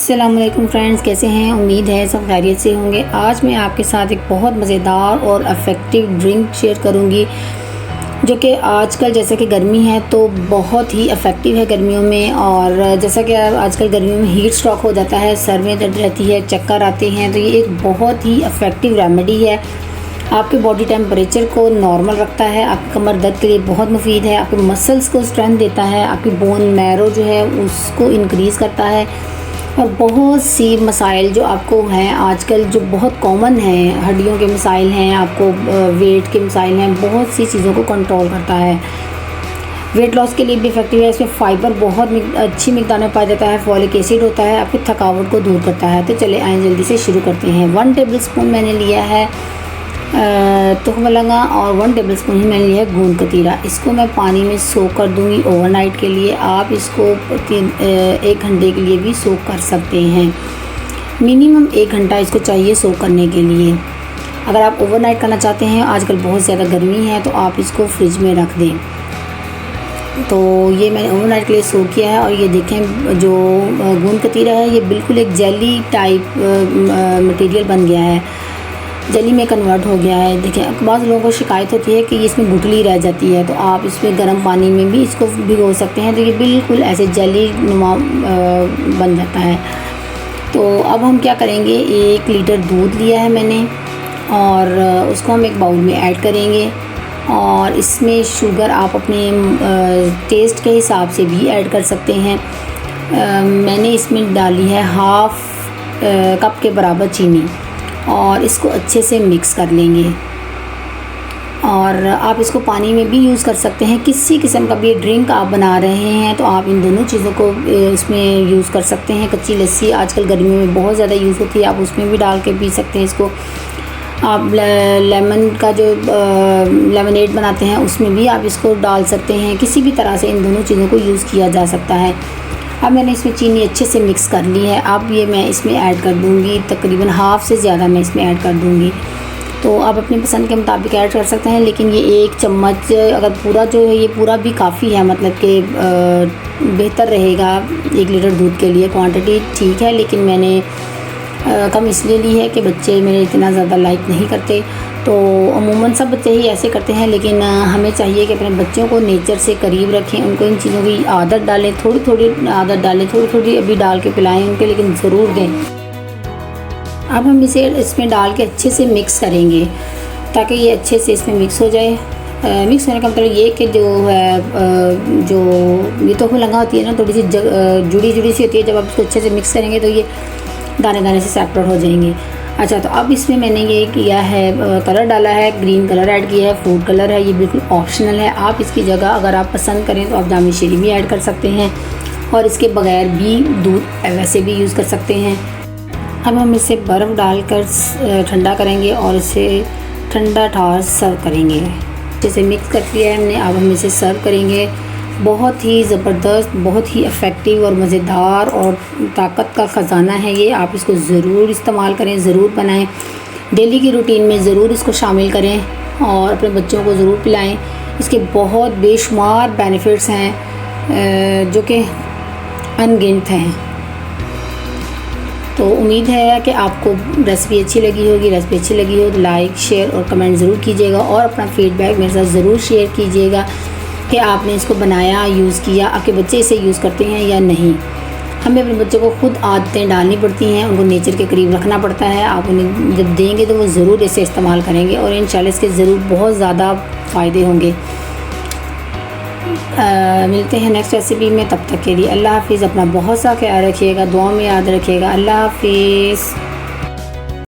अस्सलामुअलैकुम फ्रेंड्स, कैसे हैं? उम्मीद है सब खैरियत से होंगे। आज मैं आपके साथ एक बहुत मज़ेदार और इफ़ेक्टिव ड्रिंक शेयर करूंगी जो कि आजकल जैसे कि गर्मी है तो बहुत ही इफ़ेक्टिव है गर्मियों में। और जैसा कि आजकल गर्मियों में हीट स्ट्रोक हो जाता है, सर में दर्द रहती है, चक्कर आते हैं, तो ये एक बहुत ही इफ़ेक्टिव रेमेडी है। आपके बॉडी टेम्परेचर को नॉर्मल रखता है, आपकी कमर दर्द के लिए बहुत मुफीद है, आपके मसल्स को स्ट्रेंथ देता है, आपकी बोन मैरो जो है उसको इंक्रीज़ करता है। और बहुत सी मसाइल जो आपको हैं आजकल जो बहुत कॉमन हैं, हड्डियों के मसाइल हैं, आपको वेट के मसाइल हैं, बहुत सी चीज़ों को कंट्रोल करता है। वेट लॉस के लिए भी इफेक्टिव है। इसमें फ़ाइबर बहुत अच्छी मिकदार में पाया जाता है, फॉलिक एसिड होता है, आपकी थकावट को दूर करता है। तो चले आएँ जल्दी से शुरू करते हैं। 1 टेबलस्पून मैंने लिया है तुखम लंगा और 1 टेबलस्पून ही मैंने लिया है गूंद कतीरा। इसको मैं पानी में सोक कर दूंगी ओवरनाइट के लिए। आप इसको 1 घंटे के लिए भी सोक कर सकते हैं। मिनिमम 1 घंटा इसको चाहिए सोक करने के लिए। अगर आप ओवरनाइट करना चाहते हैं, आजकल बहुत ज़्यादा गर्मी है, तो आप इसको फ्रिज में रख दें। तो ये मैंने ओवरनाइट के लिए सोक किया है। और ये देखें जो गूंद कतीरा है ये बिल्कुल एक जेली टाइप मटेरियल बन गया है, जली में कन्वर्ट हो गया है। देखिए, बाज़ लोगों को शिकायत होती है कि इसमें गुठली रह जाती है, तो आप इसमें गर्म पानी में भी इसको भिगो सकते हैं, तो ये बिल्कुल ऐसे जेली नुमा बन जाता है। तो अब हम क्या करेंगे, 1 लीटर दूध लिया है मैंने और उसको हम एक बाउल में ऐड करेंगे। और इसमें शुगर आप अपने टेस्ट के हिसाब से भी ऐड कर सकते हैं। मैंने इसमें डाली है 1/2 कप के बराबर चीनी और इसको अच्छे से मिक्स कर लेंगे। और आप इसको पानी में भी यूज़ कर सकते हैं। किसी किस्म का भी ड्रिंक आप बना रहे हैं तो आप इन दोनों चीज़ों को इसमें यूज़ कर सकते हैं। कच्ची लस्सी आजकल गर्मियों में बहुत ज़्यादा यूज़ होती है, आप उसमें भी डाल के पी सकते हैं इसको। आप लेमन का जो लेमनेड बनाते हैं उसमें भी आप इसको डाल सकते हैं। किसी भी तरह से इन दोनों चीज़ों को यूज़ किया जा सकता है। अब मैंने इसमें चीनी अच्छे से मिक्स कर ली है। अब ये मैं इसमें ऐड कर दूंगी, तकरीबन हाफ़ से ज़्यादा मैं इसमें ऐड कर दूंगी। तो आप अपनी पसंद के मुताबिक ऐड कर सकते हैं, लेकिन ये 1 चम्मच अगर पूरा जो है ये पूरा भी काफ़ी है, मतलब कि बेहतर रहेगा 1 लीटर दूध के लिए। क्वांटिटी ठीक है, लेकिन मैंने कम इसलिए ली है कि बच्चे मेरे इतना ज़्यादा लाइक नहीं करते। तो अमूमन सब बच्चे ही ऐसे करते हैं, लेकिन हमें चाहिए कि अपने बच्चों को नेचर से करीब रखें, उनको इन चीज़ों की आदत डालें, थोड़ी थोड़ी आदत डालें, थोड़ी थोड़ी अभी डाल के पिलाएं उनके, लेकिन ज़रूर दें। अब हम इसे इसमें डाल के अच्छे से मिक्स करेंगे ताकि ये अच्छे से इसमें मिक्स हो जाए। मिक्स होने का मतलब ये कि जो है जो ये तो लगा होती है ना, थोड़ी सी जुड़ी जुड़ी सी होती है, जब आप इसको अच्छे से मिक्स करेंगे तो ये दाने दाने से सेपरेट हो जाएंगे। अच्छा, तो अब इसमें मैंने ये किया है, कलर डाला है, ग्रीन कलर ऐड किया है, फूड कलर है, ये बिल्कुल ऑप्शनल है। आप इसकी जगह अगर आप पसंद करें तो आप जामुन शीरी भी ऐड कर सकते हैं और इसके बगैर भी दूध वैसे भी यूज़ कर सकते हैं। अब हम इसे बर्फ़ डालकर ठंडा करेंगे और इसे ठंडा ठार सर्व करेंगे। जैसे मिक्स कर लिया है हमने, अब हम इसे सर्व करेंगे। बहुत ही ज़बरदस्त, बहुत ही इफ़ेक्टिव और मज़ेदार और ताकत का ख़जाना है ये। आप इसको ज़रूर इस्तेमाल करें, ज़रूर बनाएं, डेली की रूटीन में ज़रूर इसको शामिल करें और अपने बच्चों को ज़रूर पिलाएं। इसके बहुत बेशुमार बेनिफिट्स हैं जो कि अनगिनत हैं। तो उम्मीद है कि आपको रेसिपी अच्छी लगी होगी। रेसिपी अच्छी लगी हो तो लाइक, शेयर और कमेंट ज़रूर कीजिएगा और अपना फ़ीडबैक मेरे साथ ज़रूर शेयर कीजिएगा कि आपने इसको बनाया, यूज़ किया, आपके बच्चे इसे यूज़ करते हैं या नहीं। हमें अपने बच्चों को खुद आदतें डालनी पड़ती हैं, उनको नेचर के करीब रखना पड़ता है। आप उन्हें जब देंगे तो वो ज़रूर इसे इस्तेमाल करेंगे और इंशाल्लाह इसके ज़रूर बहुत ज़्यादा फ़ायदे होंगे। मिलते हैं नेक्स्ट रेसिपी में, तब तक के लिए अल्लाह हाफ़िज़। अपना बहुत सा ख्याल रखिएगा, दुआ में याद रखिएगा। अल्लाह हाफ़िज़।